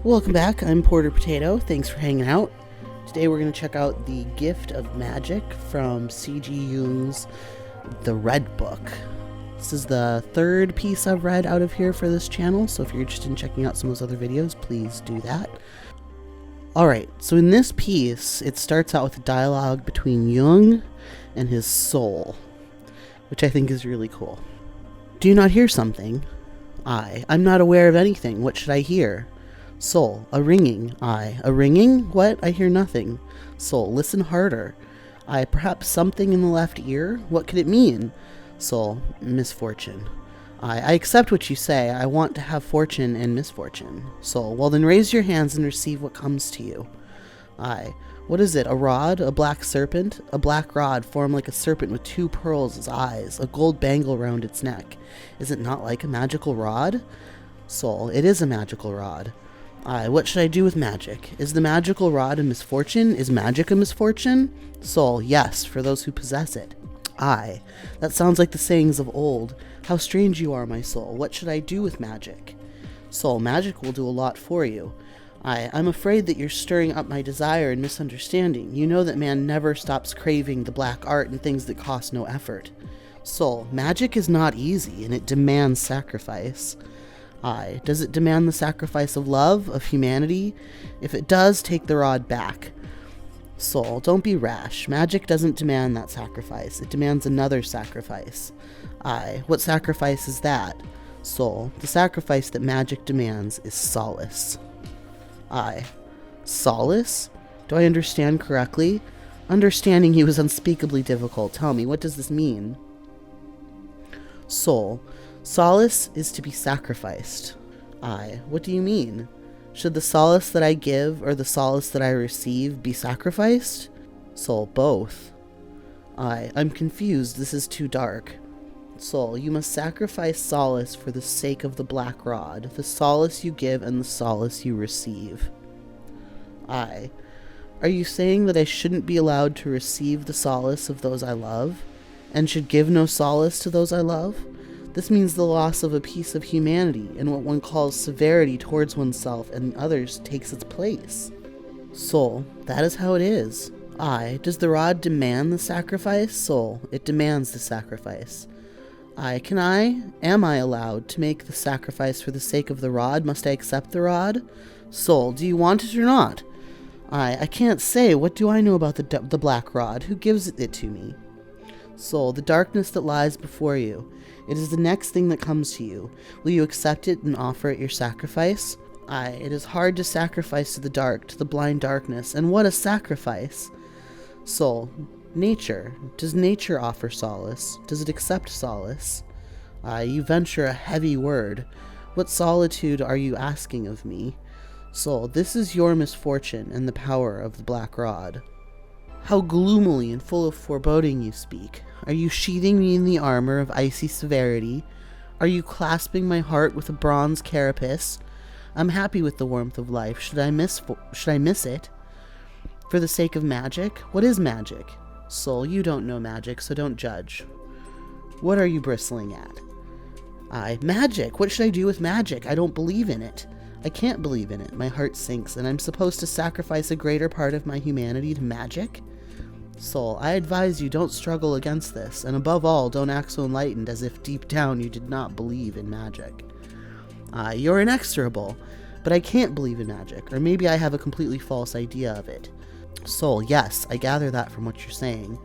Welcome back, I'm Porter Potato. Thanks for hanging out. Today we're going to check out The Gift of Magic from C.G. Jung's The Redbook. This is the third piece I've read out of here for this channel, so if you're interested in checking out some of those other videos, please do that. Alright, so in this piece, it starts out with a dialogue between Jung and his soul, which I think is really cool. Do you not hear something? I'm not aware of anything. What should I hear? Soul, a ringing. A ringing? What? I hear nothing. Soul, listen harder. Perhaps something in the left ear? What could it mean? Soul, misfortune. I accept what you say. I want to have fortune and misfortune. Soul, well then raise your hands and receive what comes to you. What is it? A rod? A black serpent? A black rod formed like a serpent with two pearls as eyes, a gold bangle round its neck. Is it not like a magical rod? Soul, it is a magical rod. What should I do with magic? Is the magical rod a misfortune? Is magic a misfortune? Soul, yes, for those who possess it. That sounds like the sayings of old. How strange you are, my soul. What should I do with magic? Soul, magic will do a lot for you. I'm afraid that you're stirring up my desire and misunderstanding. You know that man never stops craving the black art and things that cost no effort. Soul, magic is not easy, and it demands sacrifice. Does it demand the sacrifice of love, of humanity? If it does, take the rod back. Soul, don't be rash. Magic doesn't demand that sacrifice. It demands another sacrifice. What sacrifice is that? Soul, the sacrifice that magic demands is solace. Solace? Do I understand correctly? Understanding you is unspeakably difficult. Tell me, what does this mean? Soul, solace is to be sacrificed. What do you mean? Should the solace that I give or the solace that I receive be sacrificed? Soul, both. I'm confused. This is too dark. Soul, you must sacrifice solace for the sake of the black rod, the solace you give and the solace you receive. Are you saying that I shouldn't be allowed to receive the solace of those I love, and should give no solace to those I love? This means the loss of a piece of humanity, and what one calls severity towards oneself and others takes its place. Soul, that is how it is. Does the rod demand the sacrifice? Soul, it demands the sacrifice. Am I allowed to make the sacrifice for the sake of the rod? Must I accept the rod? Soul, do you want it or not? I can't say. What do I know about the black rod? Who gives it to me? Soul, the darkness that lies before you. It is the next thing that comes to you. Will you accept it and offer it your sacrifice? It is hard to sacrifice to the dark, to the blind darkness, and what a sacrifice! Soul, nature. Does nature offer solace? Does it accept solace? You venture a heavy word. What solitude are you asking of me? Soul, this is your misfortune and the power of the black rod. How gloomily and full of foreboding you speak. Are you sheathing me in the armor of icy severity? Are you clasping my heart with a bronze carapace? I'm happy with the warmth of life. Should I miss it? For the sake of magic? What is magic? Soul, you don't know magic, so don't judge. What are you bristling at? Magic! What should I do with magic? I don't believe in it. I can't believe in it. My heart sinks, and I'm supposed to sacrifice a greater part of my humanity to magic? Soul, I advise you don't struggle against this, and above all, don't act so enlightened as if deep down you did not believe in magic. You're inexorable, but I can't believe in magic, or maybe I have a completely false idea of it. Soul, yes, I gather that from what you're saying.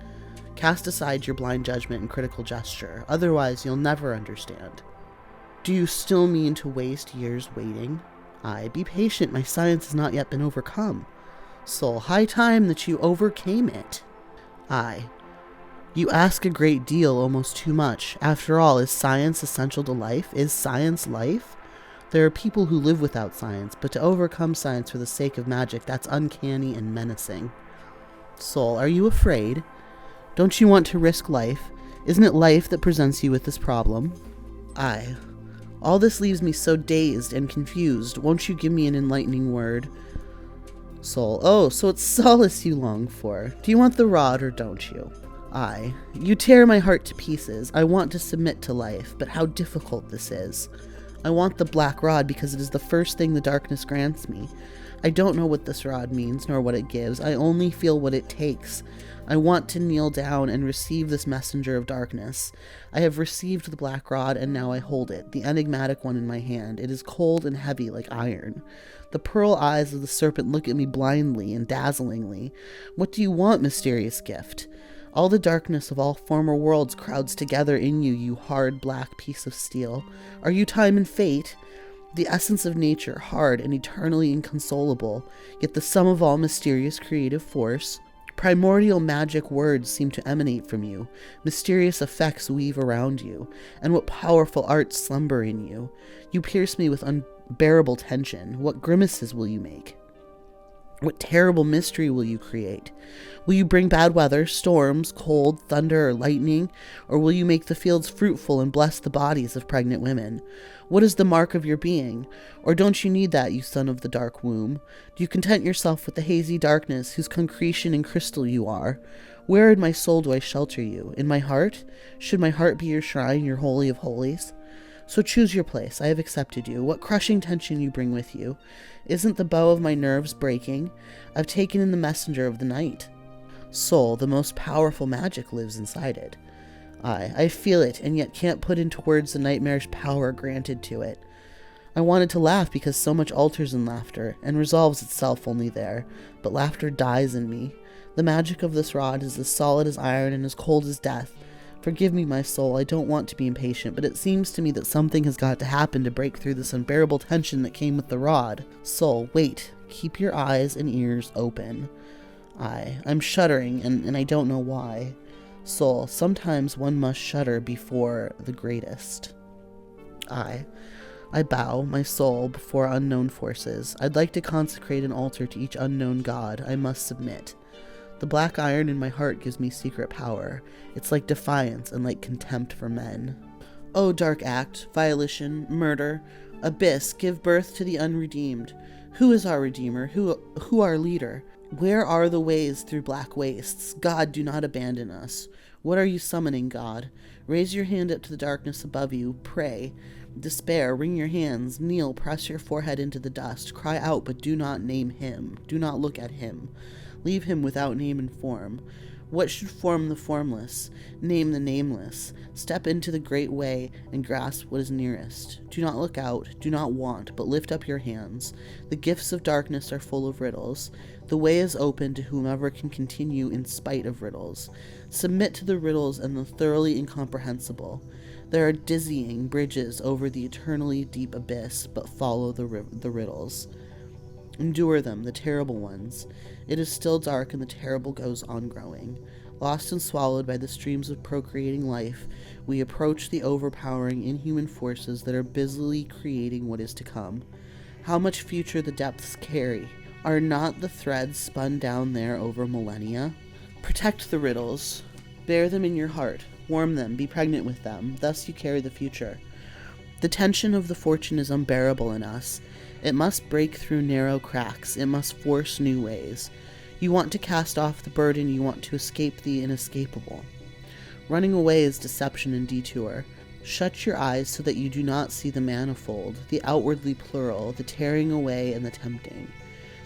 Cast aside your blind judgment and critical gesture, otherwise you'll never understand. Do you still mean to waste years waiting? Be patient, my science has not yet been overcome. Soul, high time that you overcame it. You ask a great deal, almost too much. After all, is science essential to life? Is science life? There are people who live without science, but to overcome science for the sake of magic, that's uncanny and menacing. Soul, are you afraid? Don't you want to risk life? Isn't it life that presents you with this problem? All this leaves me so dazed and confused. Won't you give me an enlightening word? Soul, oh, so it's solace you long for. Do you want the rod or don't you? You tear my heart to pieces. I want to submit to life, but how difficult this is. I want the black rod because it is the first thing the darkness grants me. I don't know what this rod means, nor what it gives. I only feel what it takes. I want to kneel down and receive this messenger of darkness. I have received the black rod, and now I hold it, the enigmatic one in my hand. It is cold and heavy like iron. The pearl eyes of the serpent look at me blindly and dazzlingly. What do you want, mysterious gift? All the darkness of all former worlds crowds together in you, you hard black piece of steel. Are you time and fate? The essence of nature, hard and eternally inconsolable, yet the sum of all mysterious creative force. Primordial magic words seem to emanate from you. Mysterious effects weave around you. And what powerful arts slumber in you. You pierce me with unbearable tension. What grimaces will you make? What terrible mystery will you create? Will you bring bad weather, storms, cold, thunder, or lightning? Or will you make the fields fruitful and bless the bodies of pregnant women? What is the mark of your being? Or don't you need that, you son of the dark womb? Do you content yourself with the hazy darkness whose concretion and crystal you are? Where in my soul do I shelter you? In my heart? Should my heart be your shrine, your holy of holies? So choose your place. I have accepted you. What crushing tension you bring with you. Isn't the bow of my nerves breaking? I've taken in the messenger of the night. Soul, the most powerful magic lives inside it. I feel it, and yet can't put into words the nightmarish power granted to it. I wanted to laugh because so much alters in laughter, and resolves itself only there, but laughter dies in me. The magic of this rod is as solid as iron and as cold as death. Forgive me, my soul, I don't want to be impatient, but it seems to me that something has got to happen to break through this unbearable tension that came with the rod. Soul, wait, keep your eyes and ears open. I'm shuddering, and I don't know why. Soul, sometimes one must shudder before the greatest. I bow, my soul, before unknown forces. I'd like to consecrate an altar to each unknown god. I must submit. The black iron in my heart gives me secret power. It's like defiance and like contempt for men. O dark act, violation, murder, abyss, give birth to the unredeemed. Who is our Redeemer? Who our leader? Where are the ways through black wastes? God, do not abandon us. What are you summoning, God? Raise your hand up to the darkness above you. Pray. Despair, wring your hands. Kneel, press your forehead into the dust. Cry out, but do not name him. Do not look at him. Leave him without name and form. What should form the formless? Name the nameless. Step into the great way and grasp what is nearest. Do not look out, do not want, but lift up your hands. The gifts of darkness are full of riddles. The way is open to whomever can continue in spite of riddles. Submit to the riddles and the thoroughly incomprehensible. There are dizzying bridges over the eternally deep abyss, but follow the riddles. Endure them, the terrible ones. It is still dark and the terrible goes on growing. Lost and swallowed by the streams of procreating life, we approach the overpowering inhuman forces that are busily creating what is to come. How much future the depths carry. Are not the threads spun down there over millennia? Protect the riddles. Bear them in your heart. Warm them. Be pregnant with them. Thus you carry the future. The tension of the fortune is unbearable in us. It must break through narrow cracks. It must force new ways. You want to cast off the burden. You want to escape the inescapable. Running away is deception and detour. Shut your eyes so that you do not see the manifold, the outwardly plural, the tearing away and the tempting.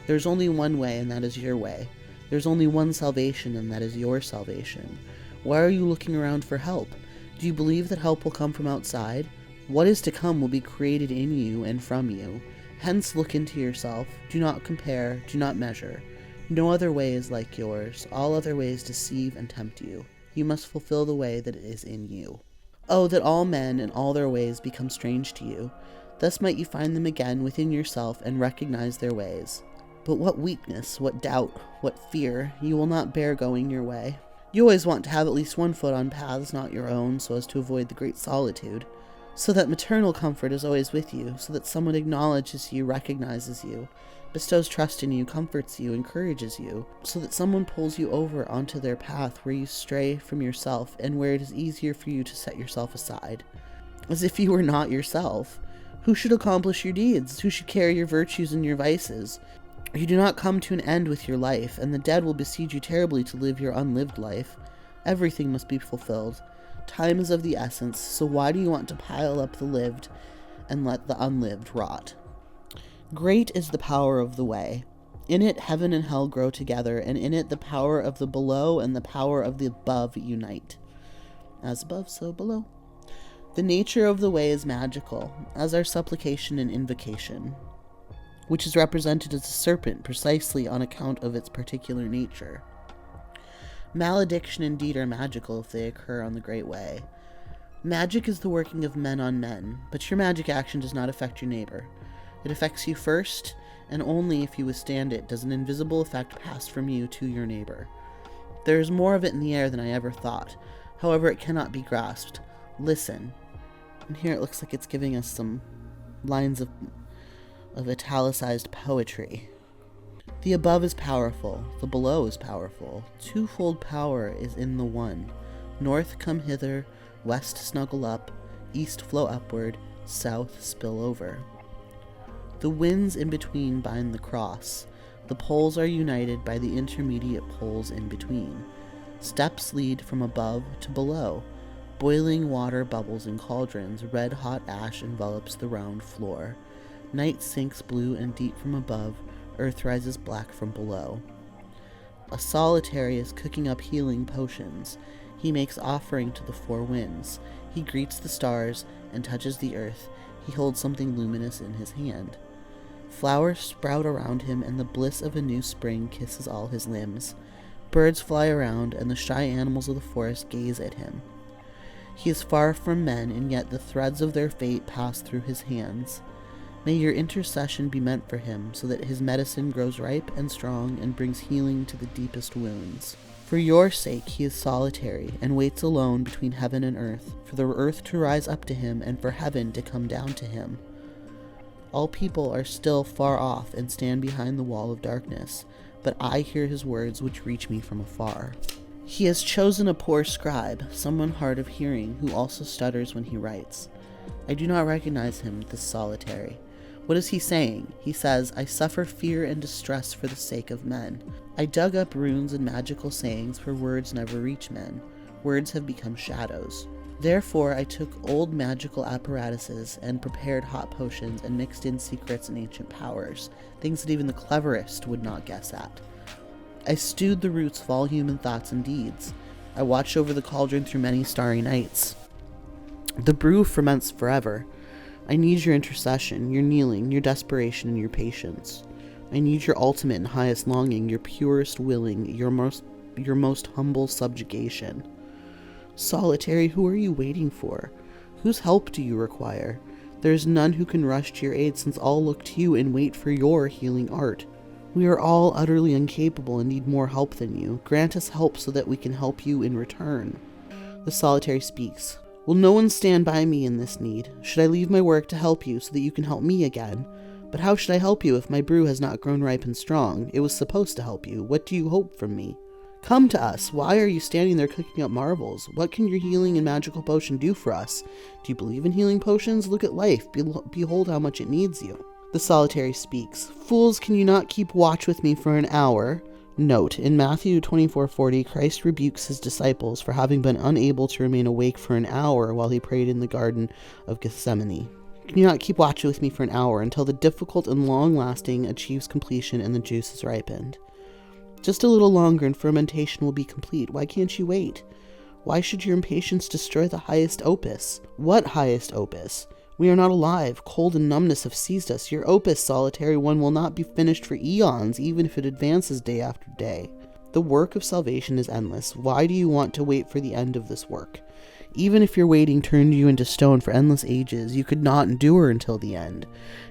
There's only one way, and that is your way. There's only one salvation, and that is your salvation. Why are you looking around for help? Do you believe that help will come from outside? What is to come will be created in you and from you. Hence look into yourself. Do not compare. Do not measure. No other way is like yours. All other ways deceive and tempt you. You must fulfill the way that is in you. Oh, that all men and all their ways become strange to you. Thus might you find them again within yourself and recognize their ways. But what weakness, what doubt, what fear, you will not bear going your way. You always want to have at least one foot on paths not your own, so as to avoid the great solitude. So that maternal comfort is always with you, so that someone acknowledges you, recognizes you, bestows trust in you, comforts you, encourages you, so that someone pulls you over onto their path where you stray from yourself and where it is easier for you to set yourself aside. As if you were not yourself. Who should accomplish your deeds? Who should carry your virtues and your vices? You do not come to an end with your life, and the dead will besiege you terribly to live your unlived life. Everything must be fulfilled. Time is of the essence, so why do you want to pile up the lived and let the unlived rot. Great is the power of the way. In it heaven and hell grow together, and in it the power of the below and the power of the above unite. As above, so below. The nature of the way is magical, as are supplication and invocation, which is represented as a serpent precisely on account of its particular nature. Malediction indeed are magical if they occur on the great way. Magic is the working of men on men, but your magic action does not affect your neighbor. It affects you first, and only if you withstand it does an invisible effect pass from you to your neighbor. There is more of it in the air than I ever thought. However, it cannot be grasped. Listen. And here it looks like it's giving us some lines of italicized poetry. The above is powerful, the below is powerful. Twofold power is in the one. North come hither, west snuggle up, east flow upward, south spill over. The winds in between bind the cross. The poles are united by the intermediate poles in between. Steps lead from above to below. Boiling water bubbles in cauldrons. Red-hot ash envelops the round floor. Night sinks blue and deep from above. Earth rises black from below. A solitary is cooking up healing potions. He makes offering to the four winds. He greets the stars and touches the earth. He holds something luminous in his hand. Flowers sprout around him, and the bliss of a new spring kisses all his limbs. Birds fly around, and the shy animals of the forest gaze at him. He is far from men, and yet the threads of their fate pass through his hands. May your intercession be meant for him, so that his medicine grows ripe and strong and brings healing to the deepest wounds. For your sake he is solitary, and waits alone between heaven and earth, for the earth to rise up to him, and for heaven to come down to him. All people are still far off and stand behind the wall of darkness, but I hear his words which reach me from afar. He has chosen a poor scribe, someone hard of hearing, who also stutters when he writes. I do not recognize him, this solitary. What is he saying? He says, I suffer fear and distress for the sake of men. I dug up runes and magical sayings, for words never reach men. Words have become shadows. Therefore I took old magical apparatuses and prepared hot potions and mixed in secrets and ancient powers, things that even the cleverest would not guess at. I stewed the roots of all human thoughts and deeds. I watched over the cauldron through many starry nights. The brew ferments forever. I need your intercession, your kneeling, your desperation, and your patience. I need your ultimate and highest longing, your purest willing, your most humble subjugation. Solitary, who are you waiting for? Whose help do you require? There is none who can rush to your aid, since all look to you and wait for your healing art. We are all utterly incapable and need more help than you. Grant us help so that we can help you in return. The solitary speaks. Will no one stand by me in this need? Should I leave my work to help you so that you can help me again? But how should I help you if my brew has not grown ripe and strong? It was supposed to help you. What do you hope from me? Come to us. Why are you standing there cooking up marvels? What can your healing and magical potion do for us? Do you believe in healing potions? Look at life. Behold how much it needs you. The solitary speaks. Fools, can you not keep watch with me for an hour? Note, in Matthew 24:40, Christ rebukes his disciples for having been unable to remain awake for an hour while he prayed in the Garden of Gethsemane. Can you not keep watch with me for an hour until the difficult and long-lasting achieves completion and the juice is ripened? Just a little longer and fermentation will be complete. Why can't you wait? Why should your impatience destroy the highest opus? What highest opus? We are not alive. Cold and numbness have seized us. Your opus, solitary one, will not be finished for eons, even if it advances day after day. The work of salvation is endless. Why do you want to wait for the end of this work? Even if your waiting turned you into stone for endless ages, you could not endure until the end.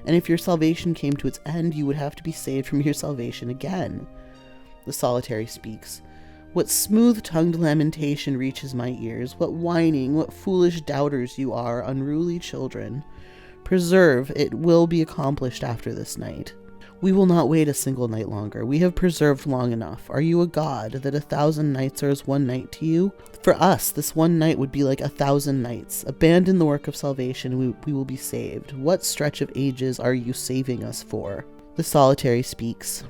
And if your salvation came to its end, you would have to be saved from your salvation again. The solitary speaks. What smooth-tongued lamentation reaches my ears. What whining, what foolish doubters you are, unruly children. Preserve, it will be accomplished after this night. We will not wait a single night longer. We have preserved long enough. Are you a god, that 1,000 nights are as one night to you? For us, this one night would be like 1,000 nights. Abandon the work of salvation, we will be saved. What stretch of ages are you saving us for? The solitary speaks.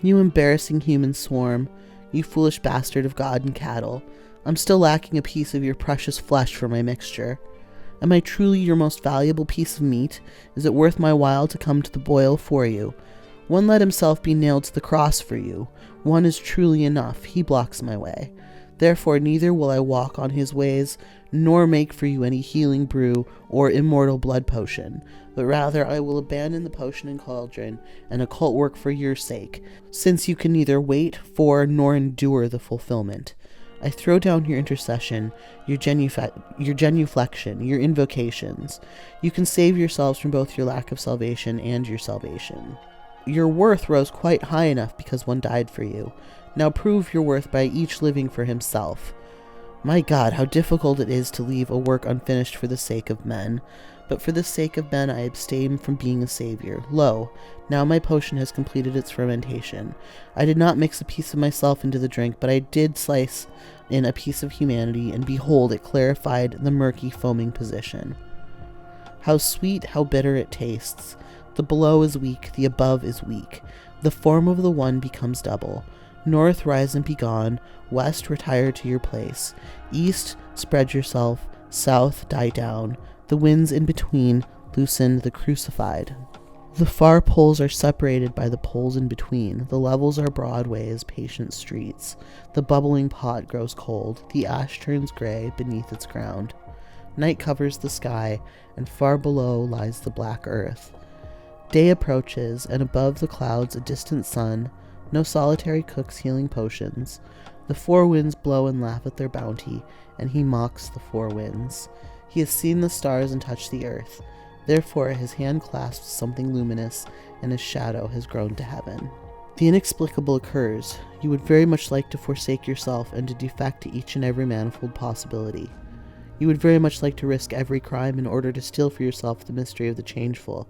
You embarrassing human swarm, you foolish bastard of God and cattle, I'm still lacking a piece of your precious flesh for my mixture. Am I truly your most valuable piece of meat? Is it worth my while to come to the boil for you? One let himself be nailed to the cross for you. One is truly enough. He blocks my way. Therefore neither will I walk on his ways, nor make for you any healing brew or immortal blood potion, but rather I will abandon the potion and cauldron and occult work for your sake, since you can neither wait for nor endure the fulfillment. I throw down your intercession, your genuflection, your invocations. You can save yourselves from both your lack of salvation and your salvation. Your worth rose quite high enough because one died for you. Now prove your worth by each living for himself. My God, how difficult it is to leave a work unfinished for the sake of men. But for the sake of men I abstain from being a savior. Lo, now my potion has completed its fermentation. I did not mix a piece of myself into the drink, but I did slice in a piece of humanity, and behold, it clarified the murky, foaming position. How sweet, how bitter it tastes. The below is weak, the above is weak. The form of the one becomes double. North, rise and be gone. West, retire to your place. East, spread yourself. South, die down. The winds in between loosen the crucified. The far poles are separated by the poles in between. The levels are broadways, patient streets. The bubbling pot grows cold. The ash turns gray beneath its ground. Night covers the sky, and far below lies the black earth. Day approaches, and above the clouds a distant sun. No solitary cooks healing potions. The four winds blow and laugh at their bounty, and he mocks the four winds. He has seen the stars and touched the earth. Therefore his hand clasps something luminous, and his shadow has grown to heaven. The inexplicable occurs. You would very much like to forsake yourself and to defect to each and every manifold possibility. You would very much like to risk every crime in order to steal for yourself the mystery of the changeful,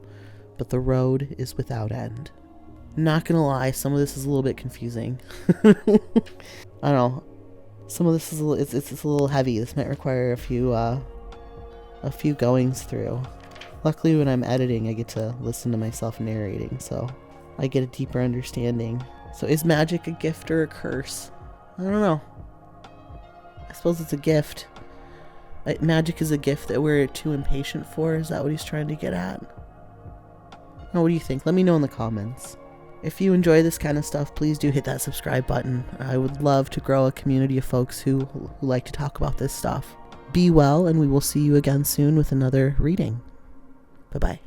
but the road is without end. Not gonna lie, some of this is a little bit confusing. I don't know. Some of this is it's a little heavy. This might require a few goings through. Luckily, when I'm editing, I get to listen to myself narrating, so I get a deeper understanding. So is magic a gift or a curse? I don't know. I suppose it's a gift. Magic is a gift that we're too impatient for. Is that what he's trying to get at? Now, what do you think? Let me know in the comments. If you enjoy this kind of stuff, please do hit that subscribe button. I would love to grow a community of folks who like to talk about this stuff. Be well, and we will see you again soon with another reading. Bye-bye.